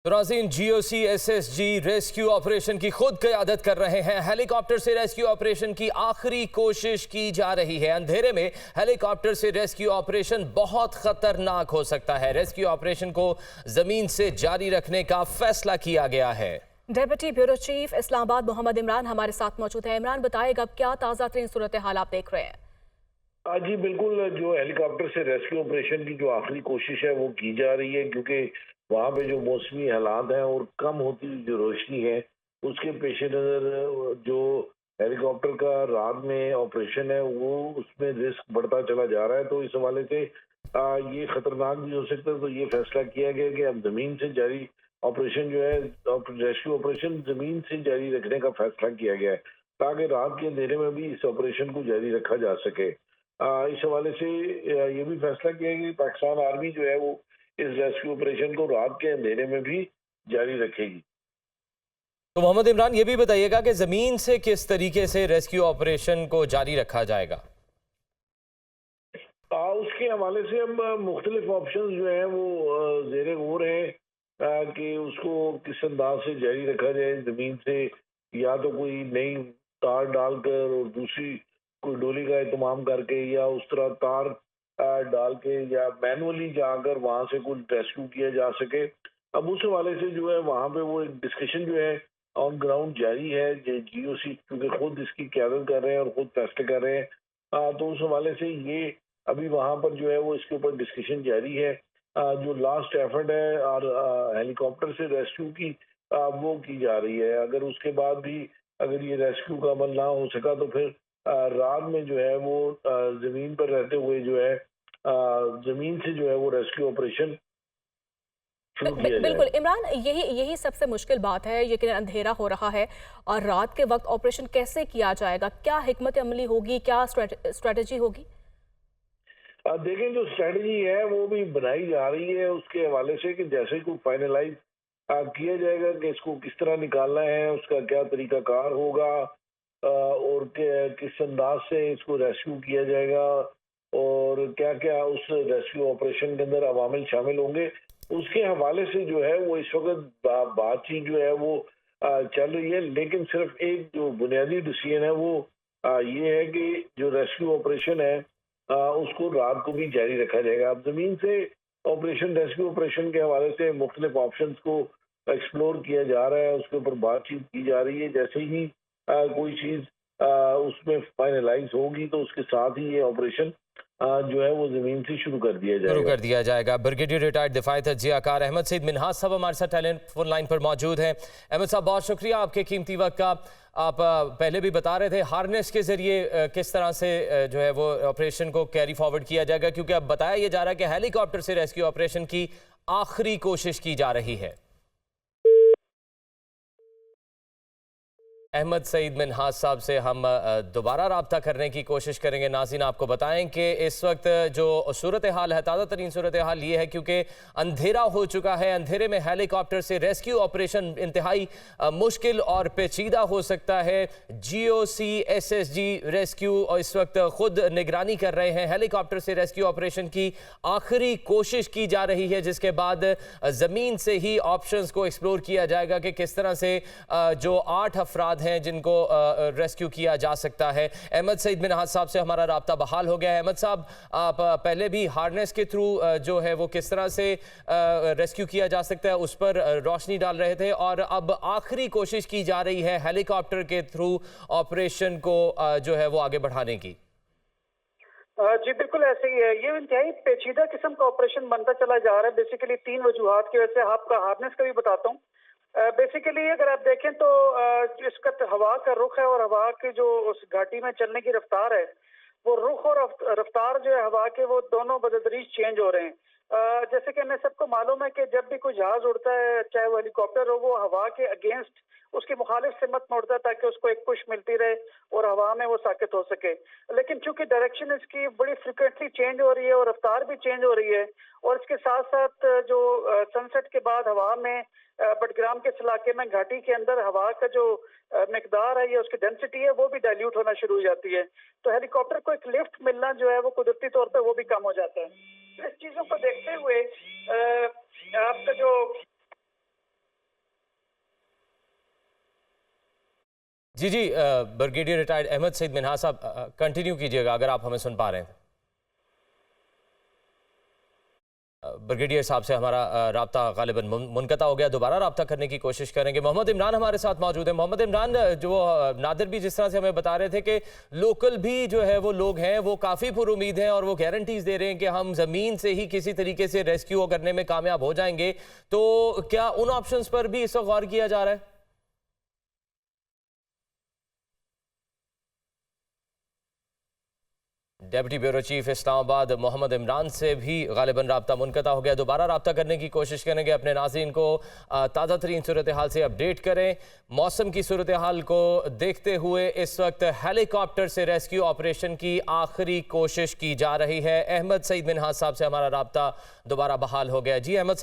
तो नाज़रीन, GOC-SSG rescue operation की खुद क़यादत कर रहे हैं। हेलीकॉप्टर से रेस्क्यू ऑपरेशन की आखिरी कोशिश की जा रही है। अंधेरे में हेलीकॉप्टर से रेस्क्यू ऑपरेशन बहुत खतरनाक हो सकता है। रेस्क्यू ऑपरेशन को जमीन से जारी रखने का फैसला किया गया है। Deputy bureau chief Islamabad Mohammad Imran हमारे साथ मौजूद है। इमरान, बताएगा क्या ताज़ा तरीन सूरत हाल आप देख रहे हैं? जी बिल्कुल, जो हेलीकॉप्टर से रेस्क्यू ऑपरेशन की जो आखिरी कोशिश है वो की जा रही है, क्योंकि वहाँ पे जो मौसमी हालात हैं और कम होती हुई जो रोशनी है उसके पेश नज़र जो हेलीकॉप्टर का रात में ऑपरेशन है वो उसमें रिस्क बढ़ता चला जा रहा है। तो इस हवाले से ये खतरनाक भी हो सकता है। तो ये फैसला किया गया कि अब जमीन से जारी ऑपरेशन जो है, रेस्क्यू ऑपरेशन जमीन से जारी रखने का फैसला किया गया है, ताकि रात के अंधेरे में भी इस ऑपरेशन को जारी रखा जा सके। इस हवाले से ये भी फैसला किया कि पाकिस्तान आर्मी जो है वो इस रेस्क्यू ऑपरेशन को रात के अंधेरे में भी जारी रखेगी। तो मोहम्मद इमरान, ये भी बताइएगा कि जमीन से किस तरीके से रेस्क्यू ऑपरेशन को जारी रखा जाएगा? उसके हवाले से अब मुख्तलिफ ऑप्शन जो है वो जेर गौर है कि उसको किस अंदाज से जारी रखा जाए जमीन से, या तो कोई नई तार डालकर और दूसरी कोई डोली का इत्माम करके, या उस तरह तार डाल के, या मैनुअली जाकर वहां से कुछ रेस्क्यू किया जा सके। अब उस हवाले से जो है वहां पे वो एक डिस्कशन जो है ऑन ग्राउंड जारी है। GOC क्योंकि खुद इसकी क्यादत कर रहे हैं और खुद फैसले कर रहे हैं, तो उस हवाले से ये अभी वहां पर जो है वो इसके ऊपर डिस्कशन जारी है। जो लास्ट एफर्ट है और हेलीकॉप्टर से रेस्क्यू की वो की जा रही है। अगर उसके बाद भी अगर ये रेस्क्यू का अमल ना हो सका तो फिर रात में जो है वो जमीन पर रहते हुए जो है जमीन से जो है वो रेस्क्यू ऑपरेशन शुरू किया बिल्कुल जाएगा। इमरान, यही यही सबसे मुश्किल बात है। यकीन अंधेरा हो रहा है और रात के वक्त ऑपरेशन कैसे किया जाएगा? क्या हिकमत अमली होगी, क्या स्ट्रेटजी होगी? देखें, जो स्ट्रेटजी है वो भी बनाई जा रही है उसके हवाले से कि जैसे ही कोई फाइनलाइज किया जाएगा कि इसको किस तरह निकालना है, उसका क्या तरीकाकार होगा और किस अंदाज से इसको रेस्क्यू किया जाएगा और क्या क्या उस रेस्क्यू ऑपरेशन के अंदर अवामिल शामिल होंगे, उसके हवाले से जो है वो इस वक्त बातचीत जो है वो चल रही है। लेकिन सिर्फ एक जो बुनियादी डिसीजन है वो ये है कि जो रेस्क्यू ऑपरेशन है उसको रात को भी जारी रखा जाएगा। अब जमीन से ऑपरेशन, रेस्क्यू ऑपरेशन के हवाले से मुख्तलिफ ऑप्शंस को एक्सप्लोर किया जा रहा है, उसके ऊपर बातचीत की जा रही है। जैसे ही कोई चीज उसमें फाइनलाइज होगी तो उसके साथ ही ये ऑपरेशन जो है वो जमीन से शुरू कर दिया शुरू जाएगा। कर दिया जाएगा। ब्रिगेडियर रिटायर्ड दिफाई तजियाकार अहमद सईद मिन्हाज साहब हमारे साथ टेलीफोन लाइन पर मौजूद हैं। अहमद साहब, बहुत शुक्रिया आपके कीमती वक्त का। आप पहले भी बता रहे थे हार्नेस के जरिए किस तरह से जो है वो ऑपरेशन को कैरी फॉरवर्ड किया जाएगा, क्योंकि अब बताया ये जा रहा है कि हेलीकॉप्टर से रेस्क्यू ऑपरेशन की आखिरी कोशिश की जा रही है। अहमद सईद मिन्हाज साहब से हम दोबारा रब्ता करने की कोशिश करेंगे। नाज़रीन, आपको बताएं कि इस वक्त जो सूरत हाल है, ताज़ा तरीन सूरत हाल ये है क्योंकि अंधेरा हो चुका है। अंधेरे में हेलीकॉप्टर से रेस्क्यू ऑपरेशन इंतहाई मुश्किल और पेचीदा हो सकता है। GOC-SSG रेस्क्यू और इस वक्त खुद निगरानी कर रहे हैं। हेलीकॉप्टर से रेस्क्यू ऑपरेशन की आखिरी कोशिश की जा रही है, जिसके बाद ज़मीन से ही ऑप्शंस को एक्सप्लोर किया जाएगा कि किस तरह से जो 8 अफराद हैं जिनको रेस्क्यू किया जा सकता है। अहमद सईद मिन्हाज साहब से हमारा राब्ता बहाल हो गया है। अहमद साहब, आप पहले भी हार्नेस के थ्रू जो है वो किस तरह से रेस्क्यू किया जा सकता है उस पर रोशनी डाल रहे थे, और अब आखिरी कोशिश की जा रही है हेलीकॉप्टर के थ्रू ऑपरेशन को जो है वो आगे बढ़ाने की। जी बिल्कुल ऐसे ही है। ये इंतहाई पेचीदा किस्म का ऑपरेशन बनता चला जा रहा है। बेसिकली 3 वजूहात की वजह से। आपका हार्नेस का भी बताता हूँ। बेसिकली अगर आप देखें तो इसका हवा का रुख है और हवा की जो उस घाटी में चलने की रफ्तार है, वो रुख और रफ्तार जो है हवा के, वो दोनों बदतदरीज चेंज हो रहे हैं। जैसे कि हमें सबको मालूम है कि जब भी कोई जहाज उड़ता है, चाहे वो हेलीकॉप्टर हो, वो हवा के अगेंस्ट, उसकी मुखालिफ सिमत में उड़ता है ताकि उसको एक पुश मिलती रहे और हवा में वो साकित हो सके। लेकिन चूंकि डायरेक्शन इसकी बड़ी फ्रिक्वेंटली चेंज हो रही है और रफ्तार भी चेंज हो रही है, और इसके साथ साथ जो सनसेट के बाद हवा में बटग्राम के इस इलाके में घाटी के अंदर हवा का जो मिकदार है या उसकी डेंसिटी है वो भी डाइल्यूट होना शुरू हो जाती है। तो हेलीकॉप्टर को एक लिफ्ट मिलना जो है वो कुदरती तौर पर वो भी कम हो जाता है। तो इस चीजों को देखते हुए आपका जो जी जी, ब्रिगेडियर रिटायर्ड अहमद सईद मिन्हास साहब, कंटिन्यू कीजिएगा अगर आप हमें सुन पा रहे हैं। ब्रिगेडियर साहब से हमारा राब्ता गालिबन मुनक़ता हो गया, दोबारा राब्ता करने की कोशिश करेंगे। मोहम्मद इमरान हमारे साथ मौजूद है। मोहम्मद इमरान, जो नादिर भी जिस तरह से हमें बता रहे थे कि लोकल भी जो है वो लोग हैं वो काफ़ी पुरुमीद हैं और वो गारंटीज दे रहे हैं कि हम ज़मीन से ही किसी तरीके से रेस्क्यू करने में कामयाब हो जाएंगे, तो क्या उन ऑप्शंस पर भी इस वक्त गौर किया जा रहा है? Deputy bureau chief Islamabad Mohammad Imran से भी गालिबन राब्ता मुनक़ता हो गया। दोबारा राब्ता करने की कोशिश करेंगे, अपने नाज़रीन को ताज़ा तरीन सूरत हाल से अपडेट करें। मौसम की सूरत हाल को देखते हुए इस वक्त हेलीकॉप्टर से रेस्क्यू ऑपरेशन की आखिरी कोशिश की जा रही है। अहमद सईद मिन्हास साहब से हमारा राब्ता दोबारा बहाल हो गया। जी अहमद साहब।